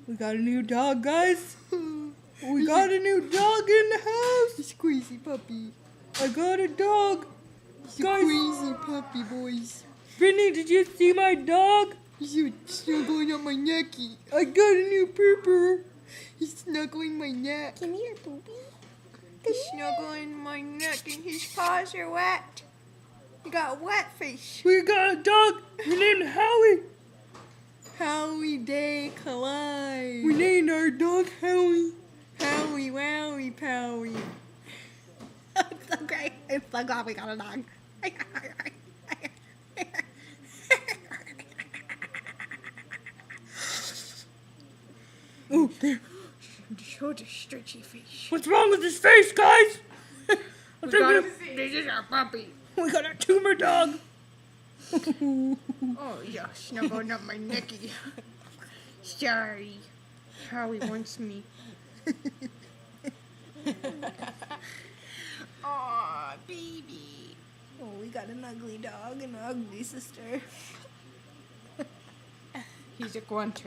We got a new dog, guys. We got a new dog in the house. He's crazy puppy. I got a dog. He's Guys. a crazy puppy, boys. Brittany, did you see my dog? He's snuggling on my necky. I got a new pooper. He's snuggling my neck. Come here, Poopy. He's snuggling my neck and his paws are wet. He got a wet face. We got a dog. We named Howie. Howie Day Collide. We named our dog Howie. Howie, wowie, powie. It's so great. It's so glad we got a dog. Oh, there. Show the stretchy face. What's wrong with his face, guys? This is our puppy. We got a tumor dog. Oh, yeah, snuggling up my necky. Sorry. Howie wants me. Aw, baby. Oh, we got an ugly dog and an ugly sister. He's a grunter.